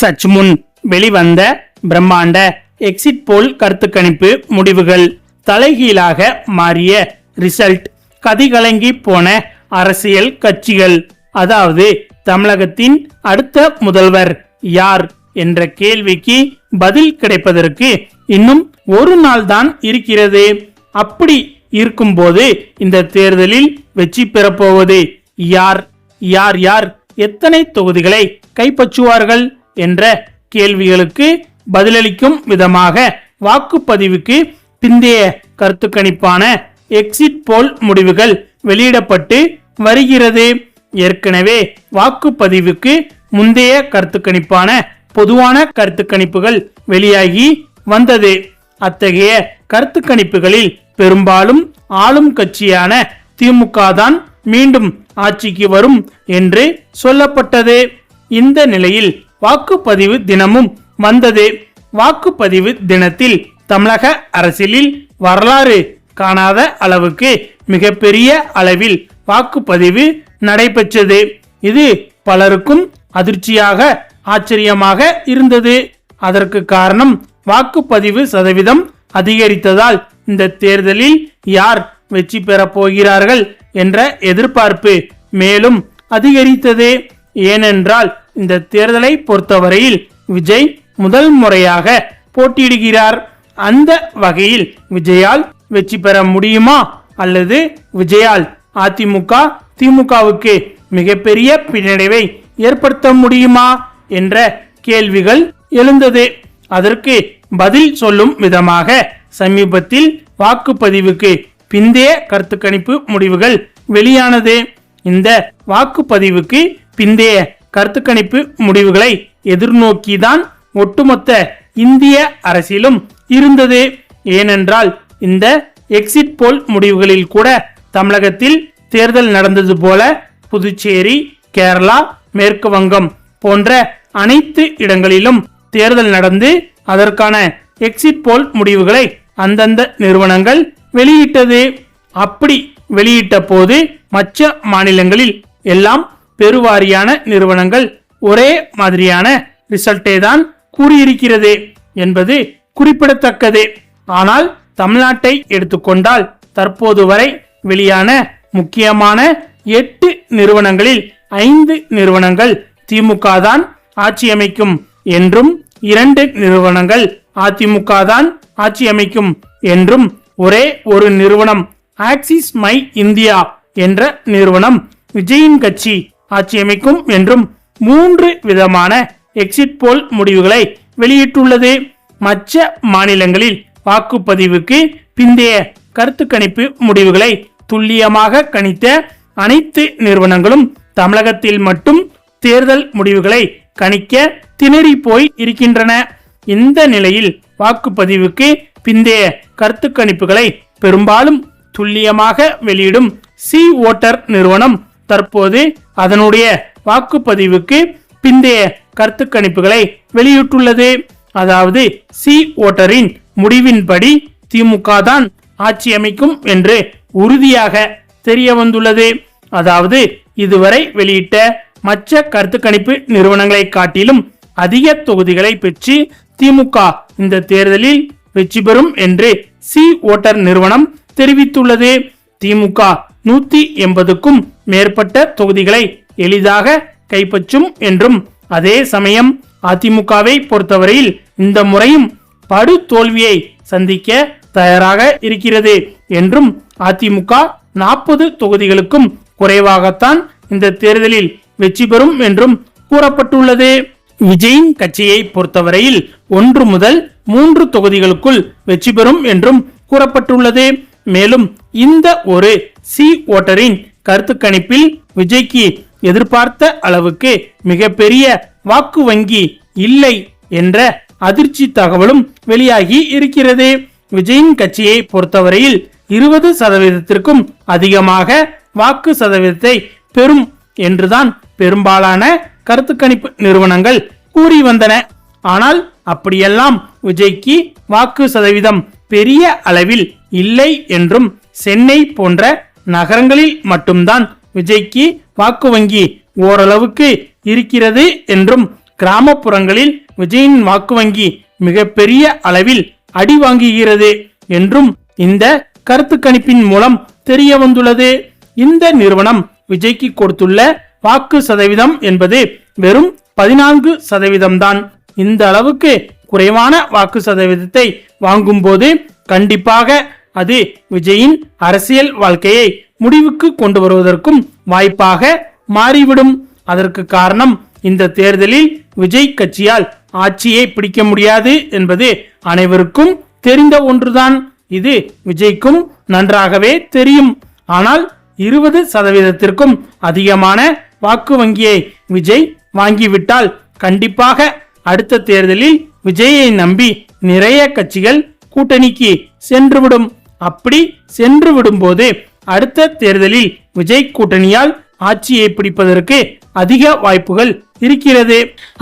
சற்று முன் வெளிவந்த பிரம்மாண்ட எக்ஸிட் போல் கருத்து கணிப்பு முடிவுகள். தலைகீழாக மாறிய ரிசல்ட். கதிகலங்கி போன அரசியல் கட்சிகள். அதாவது தமிழகத்தின் அடுத்த முதல்வர் யார் என்ற கேள்விக்கு பதில் கிடைப்பதற்கு இன்னும் ஒரு நாள் தான் இருக்கிறது. அப்படி இருக்கும்போது இந்த தேர்தலில் வெற்றி பெறப்போவது யார், யார் யார் எத்தனை தொகுதிகளை கைப்பற்றுவார்கள் என்ற கேள்விகளுக்கு பதிலளிக்கும் விதமாக வாக்குப்பதிவுக்கு பிந்தைய கருத்து கணிப்பான எக்ஸிட் போல் முடிவுகள் வெளியிடப்பட்டு வருகிறது. ஏற்கனவே வாக்குப்பதிவுக்கு முந்தைய கருத்து கணிப்பான பொதுவான கருத்து கணிப்புகள் வெளியாகி வந்தது. அத்தகைய கருத்து கணிப்புகளில் பெரும்பாலும் ஆளும் கட்சியான திமுக தான் மீண்டும் ஆட்சிக்கு வரும் என்று சொல்லப்பட்டது. இந்த நிலையில் வாக்குப்பதிவு தினமும் வந்தது. வாக்குப்பதிவு தினத்தில் தமிழக அரசியலில் வரலாறு காணாத அளவுக்கு மிகப்பெரிய அளவில் வாக்குப்பதிவு நடைபெற்றது. இது பலருக்கும் அதிர்ச்சியாக ஆச்சரியமாக இருந்தது. அதற்கு காரணம் வாக்குப்பதிவு சதவீதம் அதிகரித்ததால் இந்த தேர்தலில் யார் வெற்றி பெறப் போகிறார்கள் என்ற எதிர்பார்ப்பு மேலும் அதிகரித்தது. ஏனென்றால் இந்த தேர்தலை பொறுத்தவரையில் விஜய் முதல் முறையாக போட்டியிடுகிறார். அந்த வகையில் விஜயால் வெற்றி பெற முடியுமா அல்லது விஜயால் அதிமுக திமுகவுக்கு மிகப்பெரிய பின்னடைவை ஏற்படுத்த முடியுமா என்ற கேள்விகள் எழுந்தது. அதற்கு பதில் சொல்லும் விதமாக சமீபத்தில் வாக்குப்பதிவுக்கு பிந்தைய கருத்து கணிப்பு முடிவுகள் வெளியானது. இந்த வாக்குப்பதிவுக்கு பிந்தைய கருத்து கணிப்பு முடிவுகளை எதிர்நோக்கிதான் ஒட்டுமொத்த இந்திய அரசியலும் இருந்தது. ஏனென்றால் இந்த எக்ஸிட் போல் முடிவுகளில் கூட தமிழகத்தில் தேர்தல் நடந்தது போல புதுச்சேரி, கேரளா, மேற்கு வங்கம் போன்ற அனைத்து இடங்களிலும் தேர்தல் நடந்து அதற்கான எக்ஸிட் போல் முடிவுகளை அந்தந்த நிறுவனங்கள் வெளியிட்டது. அப்படி வெளியிட்ட போது மற்ற மாநிலங்களில் எல்லாம் பெருவாரியான நிறுவனங்கள் ஒரே மாதிரியான ரிசல்ட்டை தான் கூறியிருக்கிறது என்பது குறிப்பிடத்தக்கது. ஆனால் தமிழ்நாட்டை எடுத்துக்கொண்டால் தற்போது வரை வெளியான முக்கியமான 8 நிறுவனங்களில் 5 நிறுவனங்கள் திமுக தான் ஆட்சி அமைக்கும் என்றும் 2 நிறுவனங்கள் அதிமுக தான் ஆட்சி அமைக்கும் என்றும் ஒரே ஒரு நிறுவனம் ஆக்சிஸ் மை இந்தியா என்ற நிறுவனம் விஜயின் கட்சி ஆட்சி அமைக்கும் என்றும் 3 விதமான எக்ஸிட் போல் முடிவுகளை வெளியிட்டுள்ளது. மற்ற மாநிலங்களில் வாக்குப்பதிவுக்கு பிந்தைய கருத்து கணிப்பு முடிவுகளை துல்லியமாக கணித்த அனைத்து நிறுவனங்களும் தமிழகத்தில் மட்டும் தேர்தல் முடிவுகளை கணிக்க திணறி போய் இருக்கின்றன. இந்த நிலையில் வாக்குப்பதிவுக்கு பிந்தைய கருத்து கணிப்புகளை பெரும்பாலும் துல்லியமாக வெளியிடும் சி ஓட்டர் நிறுவனம் தற்போது அதனுடைய வாக்குப்பதிவுக்கு பிந்தைய கருத்து கணிப்புகளை வெளியிட்டுள்ளது. அதாவது சி ஓட்டரின் முடிவின்படி திமுக தான் ஆட்சி அமைக்கும் என்று உறுதியாக தெரிய வந்துள்ளது. அதாவது இதுவரை வெளியிட்ட மற்ற கருத்து கணிப்பு நிறுவனங்களை காட்டிலும் அதிக தொகுதிகளை பெற்று திமுக இந்த தேர்தலில் வெற்றி பெறும் என்று சி ஓட்டர் நிறுவனம் தெரிவித்துள்ளது. திமுக 180க்கும் மேற்பட்ட தொகுதிகளை எளிதாக கைப்பற்றும் என்றும் அதே சமயம் அதிமுகவை பொறுத்தவரையில் இந்த முறையும் படு தோல்வியை சந்திக்க தயாராக இருக்கிறது என்றும் அதிமுக 40 தொகுதிகளுக்கும் குறைவாகத்தான் இந்த தேர்தலில் வெற்றி பெறும் என்றும் கூறப்பட்டுள்ளது. விஜயின் கட்சியை பொறுத்தவரையில் 1 முதல் 3 தொகுதிகளுக்குள் வெற்றி பெறும் என்றும் கூறப்பட்டுள்ளது. மேலும் இந்த ஒரு சி ஓட்டரின் கருத்து கணிப்பில் விஜய்க்கு எதிர்பார்த்த அளவுக்கு மிகப்பெரிய வாக்கு வங்கி இல்லை என்ற அதிர்ச்சி தகவலும் வெளியாகி இருக்கிறது. விஜயின் கட்சியை பொறுத்தவரையில் 20% அதிகமாக வாக்கு சதவீதத்தை பெறும் என்றுதான் பெரும்பாலான கருத்து கணிப்பு நிறுவனங்கள் கூறி வந்தன. ஆனால் அப்படியெல்லாம் விஜய்க்கு வாக்கு சதவீதம் பெரிய அளவில் இல்லை என்றும் சென்னை போன்ற நகரங்களில் மட்டும்தான் விஜய்க்கு வாக்கு வங்கி ஓரளவுக்கு இருக்கிறது என்றும் கிராமப்புறங்களில் விஜயின் வாக்கு வங்கி மிகப்பெரிய அளவில் அடி வாங்குகிறது என்றும் இந்த கருத்து கணிப்பின் மூலம் தெரிய வந்துள்ளது. இந்த நிறுவனம் விஜய்க்கு கொடுத்துள்ள வாக்கு சதவீதம் என்பது வெறும் 14% தான். இந்த அளவுக்கு குறைவான வாக்கு சதவீதத்தை வாங்கும் போது கண்டிப்பாக அது விஜயின் அரசியல் வாழ்க்கையை முடிவுக்கு கொண்டு வருவதற்கும் வாய்ப்பாக மாறிவிடும். அதற்கு காரணம் இந்த தேர்தலில் விஜய் கட்சியால் ஆட்சியை பிடிக்க முடியாது என்பது அனைவருக்கும் தெரிந்த ஒன்றுதான். இது விஜய்க்கும் நன்றாகவே தெரியும். ஆனால் 20%த்திற்கும் அதிகமான வாக்கு வங்கியை விஜய் வாங்கிவிட்டால் கண்டிப்பாக அடுத்த தேர்தலில் விஜயை நம்பி நிறைய கட்சிகள் கூட்டணிக்கு சென்றுவிடும். அப்படி சென்று விடும்போது அடுத்த தேர்தலில் விஜய் கூட்டணியால் ஆட்சியை பிடிப்பதற்கு அதிக வாய்ப்புகள் இருக்கிறது.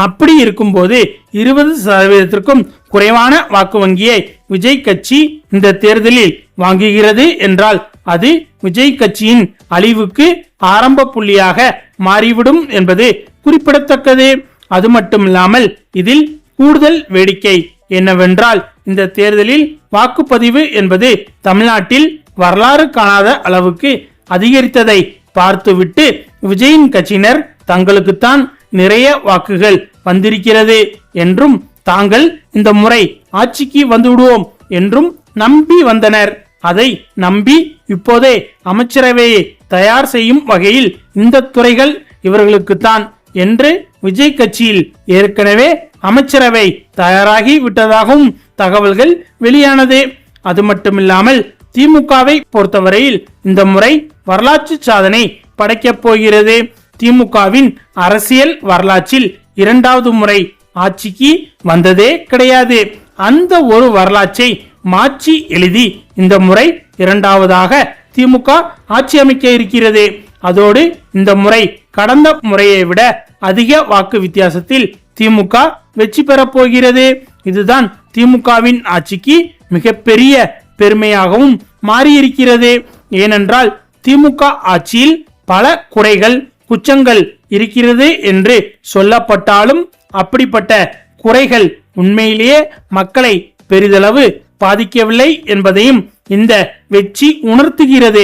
அப்படி இருக்கும்போது 20%த்திற்கும் குறைவான வாக்கு வங்கியை விஜய் கட்சி இந்த தேர்தலில் வாங்குகிறது என்றால் அது விஜய் கட்சியின் அழிவுக்கு ஆரம்ப புள்ளியாக மாறிவிடும் என்பது குறிப்பிடத்தக்கது. அது மட்டுமில்லாமல் இதில் கூடுதல் வேடிக்கை என்னவென்றால் இந்த தேர்தலில் வாக்குப்பதிவு என்பது தமிழ்நாட்டில் வரலாறு காணாத அளவுக்கு அதிகரித்ததை பார்த்துவிட்டு விஜயின் கட்சியினர் தங்களுக்குத்தான் நிறைய வாக்குகள் வந்திருக்கிறது என்றும் தாங்கள் இந்த முறை ஆட்சிக்கு வந்துவிடுவோம் என்றும் நம்பி வந்தனர். அதை நம்பி இப்போதே அமைச்சரவையை தயார் செய்யும் வகையில் இந்த துறைகள் இவர்களுக்குத்தான் என்று விஜய் கட்சியில் ஏற்கனவே அமைச்சரவை தயாராகி விட்டதாகவும் தகவல்கள் வெளியானது. அது மட்டுமில்லாமல் திமுகவை பொறுத்தவரையில் இந்த முறை வரலாற்று சாதனை படைக்கப் போகிறது. திமுகவின் அரசியல் வரலாற்றில் 2வது முறை ஆட்சிக்கு வந்ததே கிடையாது. அந்த ஒரு வரலாற்றை மாற்றி எழுதி இந்த முறை 2வதாக திமுக ஆட்சி அமைக்க இருக்கிறது. அதோடு இந்த முறை கடந்த முறையை விட அதிக வாக்கு வித்தியாசத்தில் திமுக வெற்றி பெறப் போகிறது. இதுதான் திமுகவின் ஆட்சிக்கு மிகப்பெரிய பெருமையாகவும் மாறியிருக்கிறது. ஏனென்றால் திமுக ஆட்சியில் பல குறைகள் குற்றங்கள் இருக்கிறது என்று சொல்லப்பட்டாலும் அப்படிப்பட்ட குறைகள் உண்மையிலேயே மக்களை பெரிதளவு பாதிக்கவில்லை என்பதையும் இந்த வெற்றி உணர்த்துகிறது.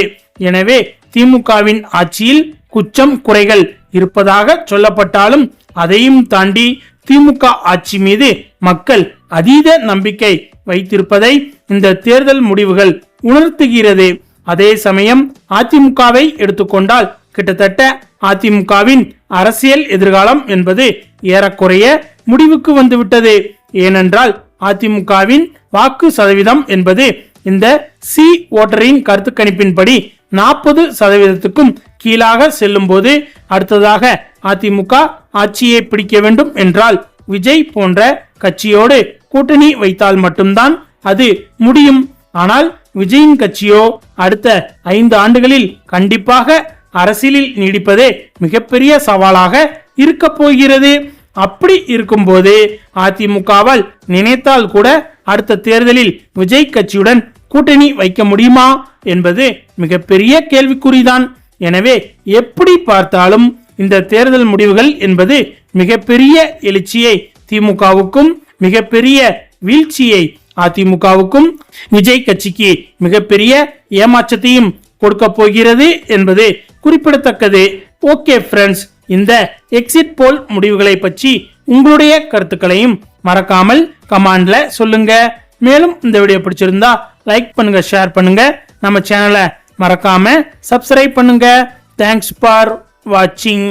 எனவே திமுகவின் ஆட்சியில் குற்றம் குறைகள் இருப்பதாக சொல்லப்பட்டாலும் அதையும் தாண்டி திமுக ஆட்சி மீது மக்கள் அதீத நம்பிக்கை வைத்திருப்பதை இந்த தேர்தல் முடிவுகள் உணர்த்துகிறது. அதே சமயம் அதிமுகவை எடுத்துக்கொண்டால் கிட்டத்தட்ட அதிமுகவின் அரசியல் எதிர்காலம் என்பது ஏறக்குறைய முடிவுக்கு வந்துவிட்டது. ஏனென்றால் அதிமுகவின் வாக்கு சதவீதம் என்பது இந்த சி ஓட்டரின் கருத்து கணிப்பின்படி 40%க்கும் கீழாக செல்லும் போது அடுத்ததாக அதிமுக ஆட்சியை பிடிக்க வேண்டும் என்றால் விஜய் போன்ற கட்சியோடு கூட்டணி வைத்தால் மட்டும்தான் அது முடியும். ஆனால் விஜயின் கட்சியோ அடுத்த 5 ஆண்டுகளில் கண்டிப்பாக அரசியலில் நீடிப்பதே மிகப்பெரிய சவாலாக இருக்க போகிறது. அப்படி இருக்கும்போது அதிமுகவால் நினைத்தால் கூட அடுத்த தேர்தலில் விஜய் கட்சியுடன் கூட்டணி வைக்க முடியுமா என்பது மிகப்பெரிய கேள்விக்குறிதான். எனவே எப்படி பார்த்தாலும் இந்த தேர்தல் முடிவுகள் என்பது மிகப்பெரிய எழுச்சியை திமுகவுக்கும் மிகப்பெரிய வீழ்ச்சியை அதிமுகவுக்கும் விஜய் கட்சிக்கு மிகப்பெரிய ஏமாற்றத்தையும் கொடுக்க போகிறது என்பது குறிப்பிடத்தக்கது. ஓகே ஃப்ரெண்ட்ஸ், இந்த எக்ஸிட் போல் முடிவுகளை பற்றி உங்களுடைய கருத்துக்களையும் மறக்காமல் கமெண்ட்ல சொல்லுங்க. மேலும் இந்த வீடியோ பிடிச்சிருந்தா லைக் பண்ணுங்க, ஷேர் பண்ணுங்க, நம்ம சேனலை மறக்காம சப்ஸ்கிரைப் பண்ணுங்க. தேங்க்ஸ் ஃபார் வாட்சிங்.